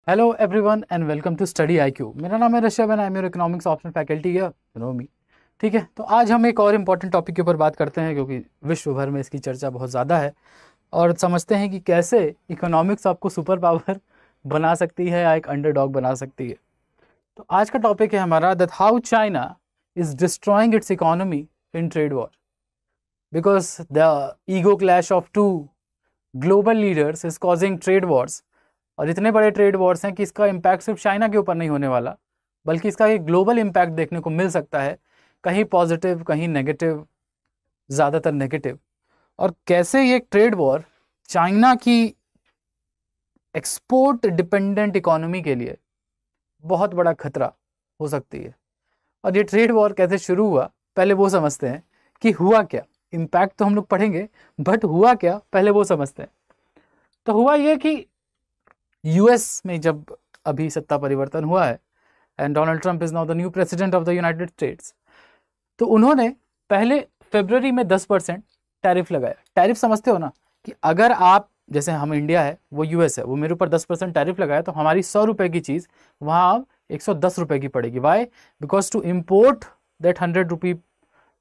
Hello everyone and welcome to Study IQ. मेरा नाम है Rishabh and I am your economics option faculty है, you know me. ठीक है, तो आज हम एक और इम्पॉर्टेंट टॉपिक के ऊपर बात करते हैं क्योंकि विश्व भर में इसकी चर्चा बहुत ज़्यादा है और समझते हैं कि कैसे इकोनॉमिक्स आपको सुपर पावर बना सकती है या एक अंडरडॉग बना सकती है। तो आज का टॉपिक है हमारा that how China is destroying its economy in trade war because the ego clash of two global leaders is causing trade wars. और इतने बड़े ट्रेड वॉर्स हैं कि इसका इम्पैक्ट सिर्फ चाइना के ऊपर नहीं होने वाला, बल्कि इसका एक ग्लोबल इम्पैक्ट देखने को मिल सकता है, कहीं पॉजिटिव कहीं नेगेटिव, ज़्यादातर नेगेटिव। और कैसे ये ट्रेड वॉर चाइना की एक्सपोर्ट डिपेंडेंट इकोनॉमी के लिए बहुत बड़ा खतरा हो सकती है। और ये ट्रेड वॉर कैसे शुरू हुआ, पहले वो समझते हैं कि हुआ क्या। इम्पैक्ट तो हम लोग पढ़ेंगे, बट हुआ क्या पहले वो समझते हैं। तो हुआ ये कि यूएस में जब अभी सत्ता परिवर्तन हुआ है and Donald Trump is now the new president of the United states, तो उन्होंने पहले फरवरी में 10% टैरिफ लगाया। टैरिफ समझते हो ना, कि अगर आप, जैसे हम इंडिया है वो यूएस है, वो मेरे ऊपर 10% टैरिफ लगाया तो हमारी 100 रुपए की चीज़ वहाँ अब 110 रुपए की पड़ेगी। Why? Because to import that 100 rupee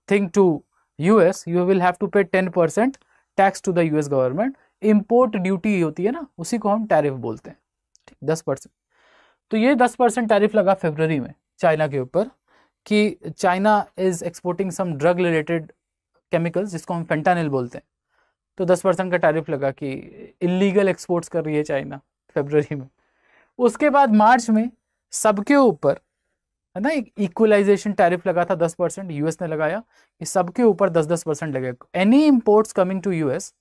thing to US you will have to pay 10% tax to the US government. Import duty होती है ना, उसी को हम टैरिफ बोलते हैं। ठीक, 10%। तो ये 10% टैरिफ लगा फरवरी में चाइना के ऊपर कि China is exporting some drug related chemicals जिसको हम फेंटानिल बोलते हैं। तो 10% का टैरिफ लगा कि इलीगल एक्सपोर्ट्स कर रही है चाइना फरवरी में। उसके बाद मार्च में सबके ऊपर, है ना, एक इक्वलाइजेशन टैरिफ लगा था 10%, यूएस ने लगाया कि सबके ऊपर 10-10% लगेगा। Any imports coming to US,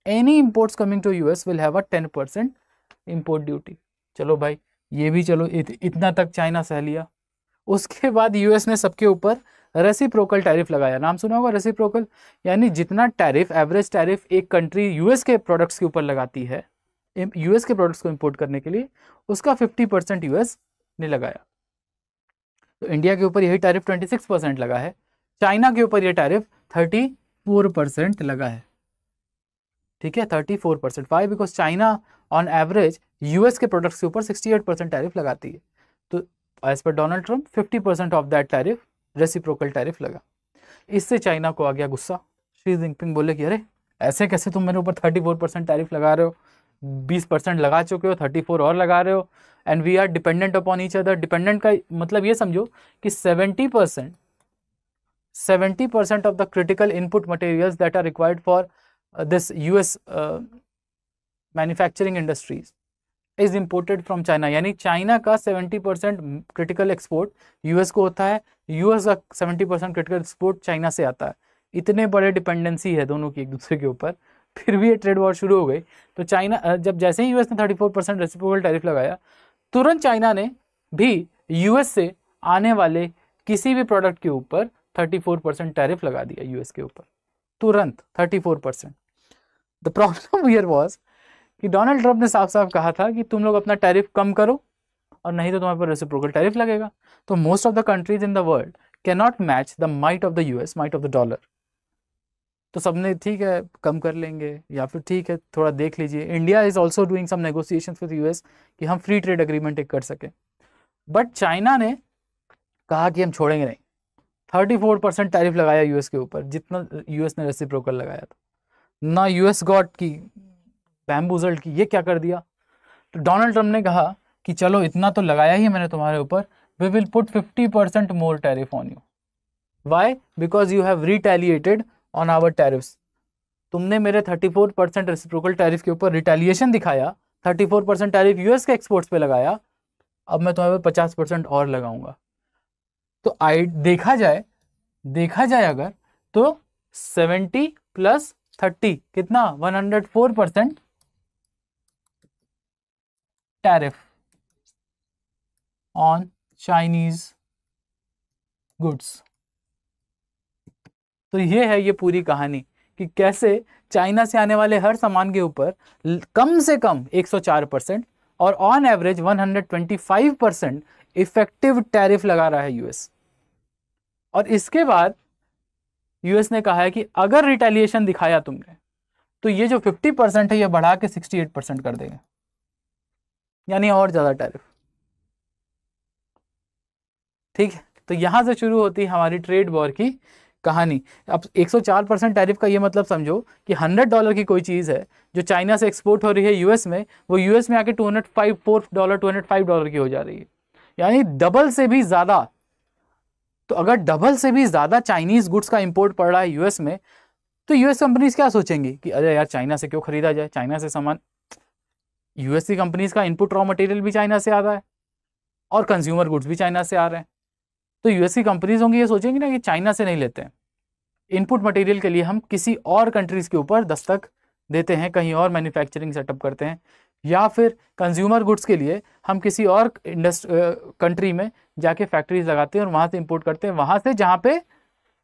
any imports coming to US will have a 10% import duty. चलो भाई, ये भी चलो इतना तक चाइना सह लिया। उसके बाद यूएस ने सबके ऊपर रेसिप्रोकल टैरिफ लगाया। नाम सुना होगा रेसिप्रोकल, यानी जितना टैरिफ, एवरेज टैरिफ एक कंट्री यूएस के प्रोडक्ट्स के ऊपर लगाती है, यूएस के प्रोडक्ट्स को इंपोर्ट करने के लिए, उसका 50% यूएस ने लगाया। तो इंडिया के ऊपर यही टैरिफ 26% लगा है, चाइना के ऊपर यह टैरिफ 34% लगा है। ठीक है, 34%। Why? Because China on average US के प्रोडक्ट्स के ऊपर 68% टैरिफ लगाती है। तो as per Donald Trump 50% of that tariff reciprocal tariff लगा। इससे चाइना को आ गया गुस्सा। शी जिनपिंग बोले कि अरे ऐसे कैसे तुम मेरे ऊपर 34% टैरिफ लगा रहे हो, 20% लगा चुके हो, 34 और लगा रहे हो, and we are dependent upon each other. Dependent का मतलब ये समझो कि 70% of the critical input materials that are required for this US manufacturing industries is imported from China. यानी चाइना का 70% क्रिटिकल एक्सपोर्ट यूएस को होता है, यूएस का 70% क्रिटिकल एक्सपोर्ट चाइना से आता है। इतने बड़े डिपेंडेंसी है दोनों की एक दूसरे के ऊपर, फिर भी ये ट्रेड वॉर शुरू हो गई। तो चाइना, जब जैसे ही यूएस ने 34% रेसिप्रोकल टैरिफ लगाया, तुरंत चाइना ने भी यूएस से आने वाले किसी भी प्रोडक्ट के ऊपर 34% टैरिफ लगा दिया यूएस के ऊपर, तुरंत 34%। द प्रॉब्लम हियर वाज कि डोनाल्ड ट्रंप ने साफ साफ कहा था कि तुम लोग अपना टैरिफ कम करो और नहीं तो तुम्हारे पर रेसिप्रोकल टैरिफ लगेगा। तो most of the countries in the world can not match the might of the US, might of the dollar. तो सबने ठीक है कम कर लेंगे, या फिर ठीक है थोड़ा देख लीजिए। India is also doing some negotiations with US कि हम फ्री ट्रेड एग्रीमेंट एक कर सकें। बट चाइना ने कहा कि हम छोड़ेंगे नहीं। 34% टैरिफ लगाया यूएस के ऊपर, जितना यूएस ने रेसिप्रोकल लगाया था ना। यूएस गॉट की बैम्बूजल्ड की, ये क्या कर दिया। तो डोनाल्ड ट्रंप ने कहा कि चलो इतना तो लगाया ही मैंने तुम्हारे ऊपर, we will put 50% more tariff on you. Why? Because you have retaliated on our tariffs. तुमने मेरे 34% रेसिप्रोकल टैरिफ के ऊपर रिटेलिएशन दिखाया, 34% टैरिफ यूएस के एक्सपोर्ट्स पे लगाया, अब मैं तुम्हारे ऊपर 50% और लगाऊंगा। तो देखा जाए अगर, तो 70 + 30 कितना, 104% टैरिफ ऑन चाइनीज गुड्स। तो ये है ये पूरी कहानी कि कैसे चाइना से आने वाले हर सामान के ऊपर कम से कम 104% और ऑन एवरेज 125% इफेक्टिव टैरिफ लगा रहा है यूएस। और इसके बाद यूएस ने कहा है कि अगर रिटेलिएशन दिखाया तुमने तो ये जो 50% है ये बढ़ा के 68% कर देंगे। यानी और ज़्यादा टैरिफ। ठीक है, तो यहाँ से शुरू होती है हमारी ट्रेड वॉर की कहानी। अब 104% टैरिफ का ये मतलब समझो कि $100 की कोई चीज़ है जो चाइना से एक्सपोर्ट हो रही है यूएस में, वो यूएस में आके $205 की हो जा रही है, यानी डबल से भी ज़्यादा। तो अगर डबल से भी ज़्यादा चाइनीज़ गुड्स का इंपोर्ट पड़ रहा है यूएस में, तो यूएस कंपनीज क्या सोचेंगी कि अरे यार चाइना से क्यों खरीदा जाए, चाइना से सामान। यूएस की कंपनीज का इनपुट रॉ मटेरियल भी चाइना से आ रहा है और कंज्यूमर गुड्स भी चाइना से आ रहे हैं। तो यूएस की कंपनीज होंगी ये सोचेंगी ना कि चाइना से नहीं लेते हैं, इनपुट मटेरियल के लिए हम किसी और कंट्रीज के ऊपर दस्तक देते हैं, कहीं और मैन्युफैक्चरिंग सेटअप करते हैं, या फिर कंज्यूमर गुड्स के लिए हम किसी और कंट्री में जाके फैक्ट्रीज लगाते हैं और वहाँ से इंपोर्ट करते हैं, वहाँ से जहाँ पे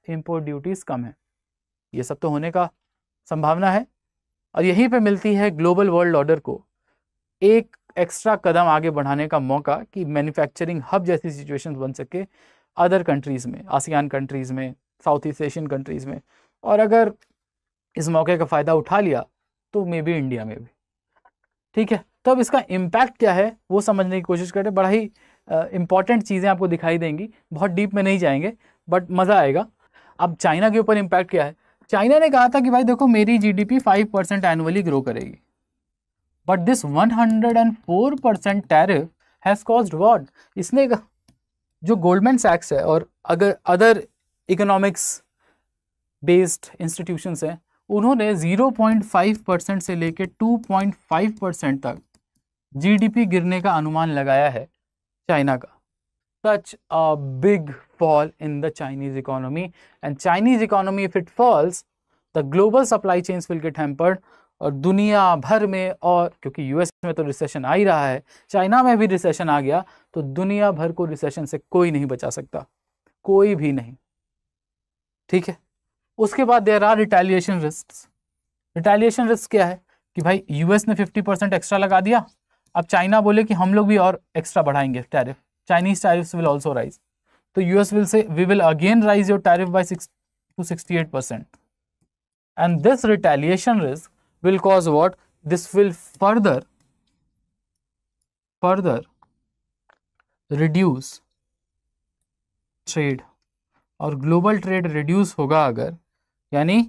इंपोर्ट ड्यूटीज़ कम है। ये सब तो होने का संभावना है, और यहीं पे मिलती है ग्लोबल वर्ल्ड ऑर्डर को एक एक्स्ट्रा कदम आगे बढ़ाने का मौका कि मैन्युफैक्चरिंग हब जैसी सिचुएशंस बन सके अदर कंट्रीज़ में, आसियान कंट्रीज़ में, साउथ ईस्ट एशियन कंट्रीज़ में, और अगर इस मौके का फ़ायदा उठा लिया तो मे बी इंडिया में भी। ठीक है, तो अब इसका इम्पैक्ट क्या है वो समझने की कोशिश करें। बड़ा ही इंपॉर्टेंट चीज़ें आपको दिखाई देंगी, बहुत डीप में नहीं जाएंगे बट मज़ा आएगा। अब चाइना के ऊपर इम्पैक्ट क्या है। चाइना ने कहा था कि भाई देखो मेरी जीडीपी 5% एनुअली ग्रो करेगी, but this 104% tariff has caused what. इसने जो गोल्डमैन सैक्स है और अगर अदर इकोनॉमिक्स बेस्ड इंस्टीट्यूशंस हैं, उन्होंने 0.5% से लेकर 2.5% तक जीडीपी गिरने का अनुमान लगाया है चाइना का। Such a big fall in the Chinese economy, and Chinese economy if it falls, the global supply chains will get hampered। और दुनिया भर में, और क्योंकि यूएस में तो रिसेशन आ ही रहा है, चाइना में भी रिसेशन आ गया, तो दुनिया भर को रिसेशन से कोई नहीं बचा सकता, कोई भी नहीं। ठीक है, उसके बाद there are retaliation risk. Retaliation risk क्या है कि भाई यूएस ने 50% एक्स्ट्रा लगा दिया, अब चाइना बोले कि हम लोग भी और एक्स्ट्रा बढ़ाएंगे tariff, Chinese tariffs will also rise. So US will say we will again rise your tariff by 6 to 68%. And this retaliation risk will cause what? This will further reduce trade, और global trade reduce होगा अगर, यानी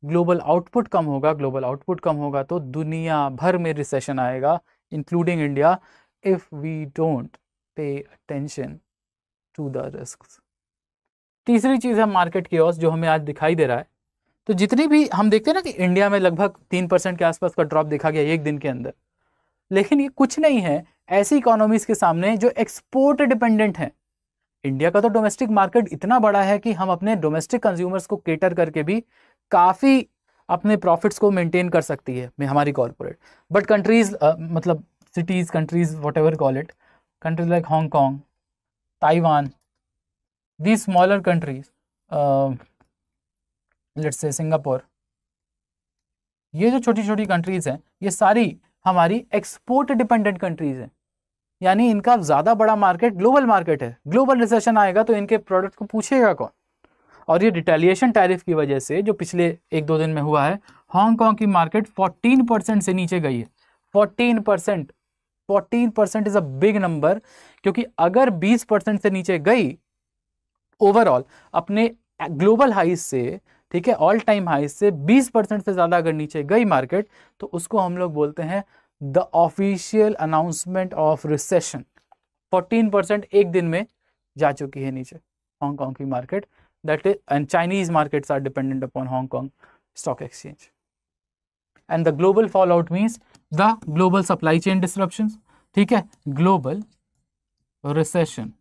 global output कम होगा, global output कम होगा तो दुनिया भर में रिसेशन आएगा including India, if we don't pay attention to the risks. तीसरी चीज़ है मार्केट कियोस, जो हमें आज दिखाई दे रहा है। तो जितनी भी हम देखते हैं ना कि इंडिया में लगभग 3% के आसपास का ड्रॉप देखा गया एक दिन के अंदर, लेकिन ये कुछ नहीं है ऐसी इकोनॉमीज के सामने जो एक्सपोर्ट डिपेंडेंट हैं। इंडिया का तो डोमेस्टिक मार्केट इतना बड़ा है कि हम अपने डोमेस्टिक कंज्यूमर्स को केटर करके भी काफ़ी अपने प्रॉफिट्स को मेंटेन कर सकती है हमारी कॉर्पोरेट। बट कंट्रीज मतलब cities, countries, what ever call it, countries like Hong Kong, Taiwan, these smaller countries, let's say Singapore, ये जो छोटी छोटी कंट्रीज हैं ये सारी हमारी एक्सपोर्ट डिपेंडेंट कंट्रीज हैं, यानी इनका ज़्यादा बड़ा मार्केट ग्लोबल मार्केट है। ग्लोबल रिसेशन आएगा तो इनके प्रोडक्ट को पूछेगा कौन। और ये रिटेलिएशन टैरिफ की वजह से जो पिछले 1-2 दिन में हुआ है, हांगकांग की मार्केट 14% से नीचे गई है। 14% इज अ बिग नंबर, क्योंकि अगर 20% से नीचे गई ओवरऑल अपने ग्लोबल हाइज से, ठीक है, ऑल टाइम हाइज से 20% से ज्यादा अगर नीचे गई मार्केट, तो उसको हम लोग बोलते हैं the official announcement of recession. 14% एक दिन में जा चुकी है नीचे हांगकांग की market, that is, and Chinese markets are dependent upon Hong Kong stock exchange. And the global fallout means the global supply chain disruptions. ठीक है, ग्लोबल रिसेशन,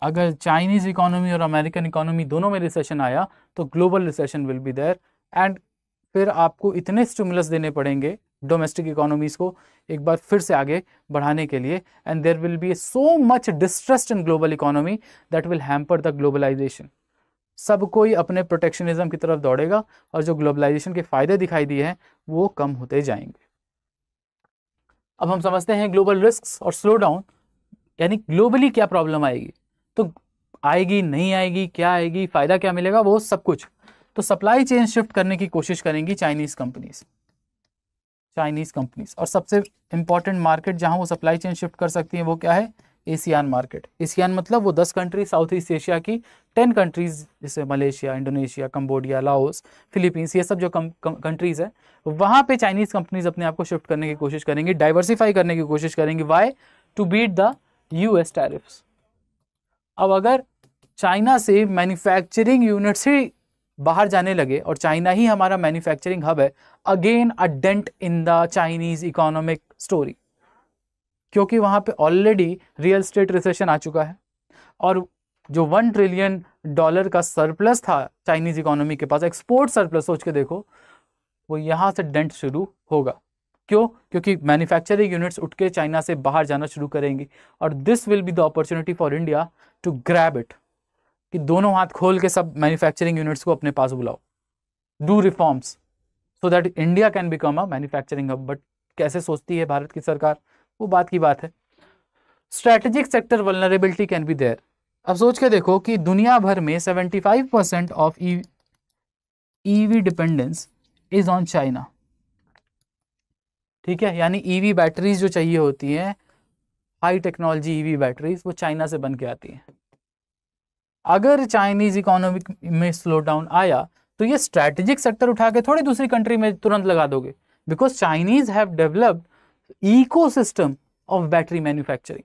अगर चाइनीज इकोनॉमी और अमेरिकन इकोनॉमी दोनों में रिसेशन आया तो global recession will be there, and फिर आपको इतने स्टिमुलस देने पड़ेंगे डोमेस्टिक इकोनॉमीज को एक बार फिर से आगे बढ़ाने के लिए, and there will be so much distrust in global economy that will hamper the globalisation. सब कोई अपने प्रोटेक्शनिज्म की तरफ दौड़ेगा और जो ग्लोबलाइजेशन के फायदे दिखाई दिए हैं वो कम होते जाएंगे। अब हम समझते हैं ग्लोबल रिस्क्स और स्लो डाउन, यानी ग्लोबली क्या प्रॉब्लम आएगी, तो आएगी नहीं आएगी, क्या आएगी, फायदा क्या मिलेगा, वो सब कुछ। तो सप्लाई चेन शिफ्ट करने की कोशिश करेंगी चाइनीज कंपनीज। Chinese companies. और सबसे इंपॉर्टेंट मार्केट जहां वो सप्लाई चेन शिफ्ट कर सकती हैं वो क्या है? ASEAN market. एशियान मतलब वो 10 कंट्री साउथ ईस्ट एशिया की 10 कंट्रीज, जैसे Malaysia, Indonesia, Cambodia, Laos, Philippines, ये सब जो कंट्रीज है वहां पे चाइनीज कंपनीज अपने आप को शिफ्ट करने की कोशिश करेंगी, डाइवर्सिफाई करने की कोशिश करेंगी। Why? To beat the US tariffs. अब अगर चाइना से मैन्युफैक्चरिंग यूनिट्स ही बाहर जाने लगे और चाइना ही हमारा मैन्युफैक्चरिंग हब है, again a dent in the Chinese economic story, क्योंकि वहां पे ऑलरेडी रियल स्टेट रिसेशन आ चुका है और जो $1 ट्रिलियन का सरप्लस था चाइनीज इकोनॉमी के पास, एक्सपोर्ट सरप्लस, सोच के देखो, वो यहां से डेंट शुरू होगा। क्यों? क्योंकि मैन्युफैक्चरिंग यूनिट्स उठ के चाइना से बाहर जाना शुरू करेंगी और this will be the opportunity for India to grab it, कि दोनों हाथ खोल के सब मैन्युफैक्चरिंग यूनिट्स को अपने पास बुलाओ, do reforms so that India can become a manufacturing hub. But कैसे सोचती है भारत की सरकार, वो बात की बात है। Strategic sector vulnerability can be there. अब सोच के देखो कि दुनिया भर में 75% of EV dependence is on China. ठीक है, यानी ईवी बैटरीज जो चाहिए होती हैं, हाई टेक्नोलॉजी ईवी बैटरीज, वो चाइना से बन के आती हैं। अगर चाइनीज इकोनॉमी में स्लो डाउन आया तो ये स्ट्रैटेजिक सेक्टर उठा के थोड़ी दूसरी कंट्री में तुरंत लगा दोगे, because Chinese have developed ecosystem of battery manufacturing.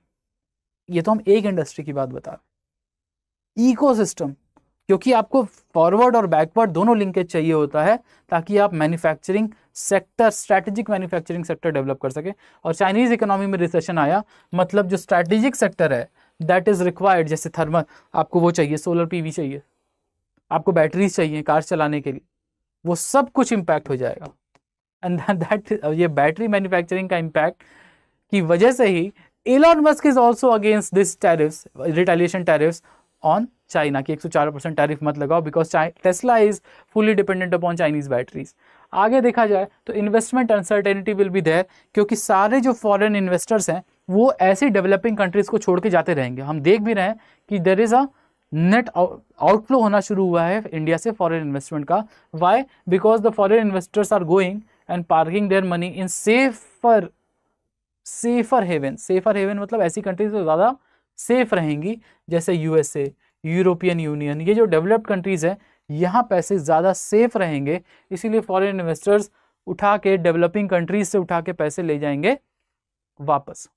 ये तो हम एक इंडस्ट्री की बात बता रहे, इकोसिस्टम, क्योंकि आपको फॉरवर्ड और बैकवर्ड दोनों लिंकेज चाहिए होता है ताकि आप manufacturing sector, strategic manufacturing sector develop कर सके। और चाइनीज इकोनॉमी में रिसेशन आया मतलब जो स्ट्रैटेजिक सेक्टर है दैट इज रिक्वायर्ड, जैसे थर्मल, आपको वो चाहिए, सोलर पीवी चाहिए, आपको बैटरीज चाहिए कार चलाने के लिए, वो सब कुछ इंपैक्ट हो जाएगा। एंड दैट ये बैटरी मैन्युफैक्चरिंग का इंपैक्ट की वजह से ही Elon Musk is also against this tariffs, retaliation tariffs on China की 104% टैरिफ मत लगाओ, because Tesla is fully dependent upon Chinese batteries. आगे देखा जाए तो investment uncertainty will be there, क्योंकि सारे जो फॉरेन इन्वेस्टर्स हैं वो ऐसी डेवलपिंग कंट्रीज को छोड़ के जाते रहेंगे। हम देख भी रहे हैं कि there is a net outflow होना शुरू हुआ है इंडिया से फॉरेन इन्वेस्टमेंट का। Why? Because the foreign investors are going and parking their money in safer haven. Safer haven मतलब ऐसी कंट्रीज जो ज़्यादा सेफ रहेंगी, जैसे यूएसए, यूरोपियन यूनियन, ये जो डेवलप्ड कंट्रीज है यहाँ पैसे ज़्यादा सेफ रहेंगे, इसीलिए फॉरेन इन्वेस्टर्स उठा के डेवलपिंग कंट्रीज से उठा के पैसे ले जाएंगे वापस।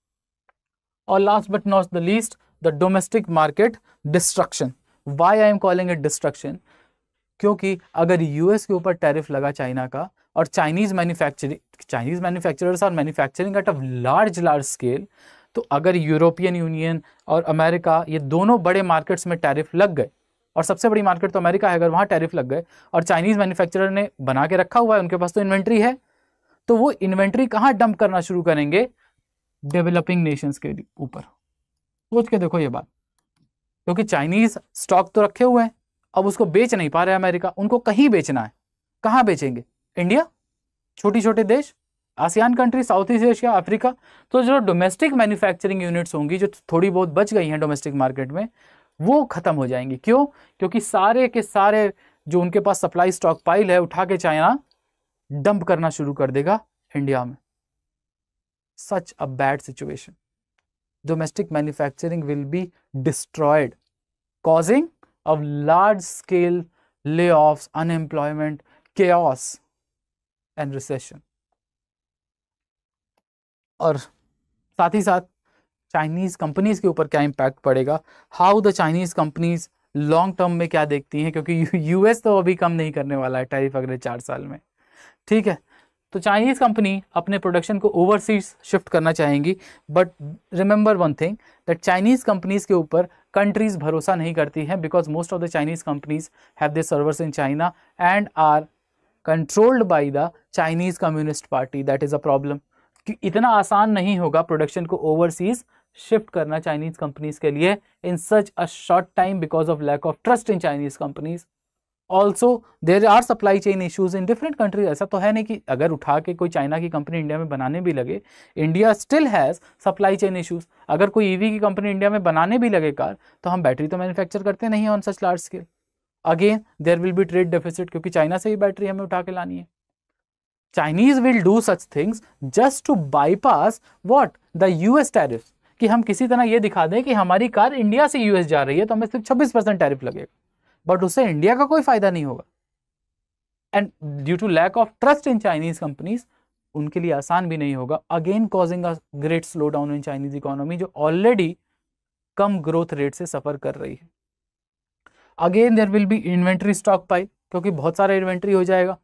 और last but not the least, the domestic market destruction. Why I am calling it destruction? क्योंकि अगर यूएस के ऊपर टैरिफ लगा चाइना का और Chinese manufacturers are manufacturing at a large scale, तो अगर यूरोपियन यूनियन और अमेरिका, ये दोनों बड़े मार्केट्स में टैरिफ लग गए, और सबसे बड़ी मार्केट तो अमेरिका है, अगर वहां टैरिफ लग गए और चाइनीज मैन्युफैक्चरर ने बना के रखा हुआ है, उनके पास तो इन्वेंट्री है, तो वो इन्वेंट्री कहां डंप करना शुरू करेंगे? डेवलपिंग नेशंस के ऊपर। सोच के देखो ये बात, क्योंकि चाइनीज स्टॉक तो रखे हुए हैं, अब उसको बेच नहीं पा रहे अमेरिका, उनको कहीं बेचना है, कहां बेचेंगे? इंडिया, छोटी छोटे देश, ASEAN country, south east Asia, Africa. तो जो डोमेस्टिक मैन्युफैक्चरिंग यूनिट्स होंगी, जो थोड़ी बहुत बच गई हैं डोमेस्टिक मार्केट में, वो खत्म हो जाएंगी। क्यों? क्योंकि सारे के सारे जो उनके पास सप्लाई स्टॉक पाइल है उठा के चाइना डंप करना शुरू कर देगा इंडिया में। Such a bad situation. Domestic manufacturing will be destroyed, causing of large scale layoffs, unemployment, chaos and recession। और साथ ही साथ चाइनीज कंपनीज के ऊपर क्या इम्पैक्ट पड़ेगा, how the Chinese companies long term में क्या देखती हैं, क्योंकि यूएस तो अभी कम नहीं करने वाला है टैरिफ अगले 4 साल में। ठीक है, तो चाइनीज कंपनी अपने प्रोडक्शन को ओवरसीज शिफ्ट करना चाहेंगी, but remember one thing that Chinese companies के ऊपर कंट्रीज भरोसा नहीं करती हैं, because most of the Chinese companies have their servers in China and are controlled by the Chinese Communist Party. That is a problem, कि इतना आसान नहीं होगा प्रोडक्शन को ओवरसीज शिफ्ट करना चाइनीज कंपनीज के लिए in such a short time, because of lack of trust in Chinese companies. Also there are supply chain issues in different countries. ऐसा तो है नहीं कि अगर उठा के कोई चाइना की कंपनी इंडिया में बनाने भी लगे, India still has supply chain issues. अगर कोई ईवी की कंपनी इंडिया में बनाने भी लगे कार, तो हम बैटरी तो मैन्युफैक्चर करते नहीं on such large scale. Again there will be trade deficit, क्योंकि चाइना से ही बैटरी हमें उठा के लानी है। Chinese will do such things just to bypass what? The US tariff. कि हम किसी तरह ये दिखा दें कि हमारी कार इंडिया से यूएस जा रही है तो हमें सिर्फ 26% टैरिफ लगेगा, बट उससे इंडिया का कोई फायदा नहीं होगा। And due to lack of trust in Chinese companies, उनके लिए आसान भी नहीं होगा, again causing a great slow down in Chinese economy, जो ऑलरेडी कम ग्रोथ रेट से सफर कर रही है। Again there will be inventory stockpile, क्योंकि बहुत सारा इन्वेंट्री हो जाएगा,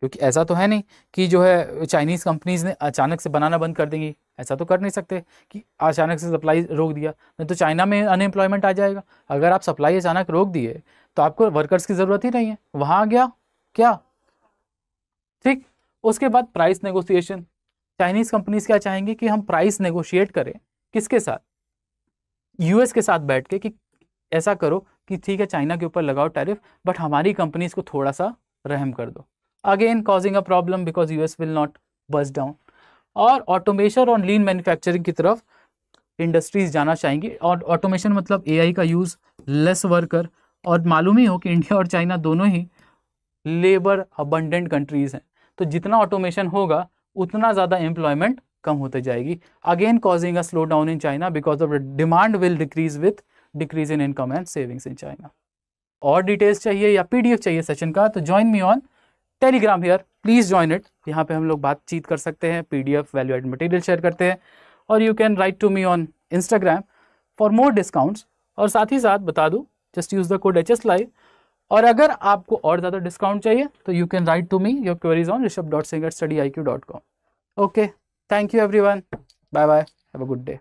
क्योंकि ऐसा तो है नहीं कि जो है चाइनीज़ कंपनीज ने अचानक से बनाना बंद कर देंगी, ऐसा तो कर नहीं सकते कि अचानक से सप्लाई रोक दिया, नहीं तो चाइना में अनएम्प्लॉयमेंट आ जाएगा। अगर आप सप्लाई अचानक रोक दिए तो आपको वर्कर्स की ज़रूरत ही नहीं है, वहाँ आ गया क्या, ठीक। उसके बाद प्राइस नेगोशिएशन, चाइनीज़ कंपनीज क्या चाहेंगे कि हम प्राइस नेगोशिएट करें, किसके साथ? यूएस के साथ बैठ के, कि ऐसा करो कि ठीक है चाइना के ऊपर लगाओ टैरिफ, बट हमारी कंपनीज को थोड़ा सा रहम कर दो। Again causing a problem because US will not bust down. और ऑटोमेशन और लीन मैन्युफैक्चरिंग की तरफ इंडस्ट्रीज जाना चाहेंगी, और ऑटोमेशन मतलब एआई का यूज़, लेस वर्कर, और मालूम ही हो कि इंडिया और चाइना दोनों ही लेबर अबंडेंट कंट्रीज हैं, तो जितना ऑटोमेशन होगा उतना ज़्यादा एम्प्लॉयमेंट कम होते जाएगी। Again causing a slow down in China because of demand will decrease with decrease in income and savings in China. और डिटेल्स चाहिए या पीडीएफ चाहिए सेशन का, तो join me on Telegram here, please join it. यहाँ पे हम लोग बातचीत कर सकते हैं, PDF value add material share करते हैं, और you can write to me on Instagram for more discounts. और साथ ही साथ बता दूँ, just use the code HS Live। और अगर आपको और ज़्यादा डिस्काउंट चाहिए तो you can write to me your queries on rishabh.singh@studiiq.com। Okay, thank you everyone, bye bye, have a good day.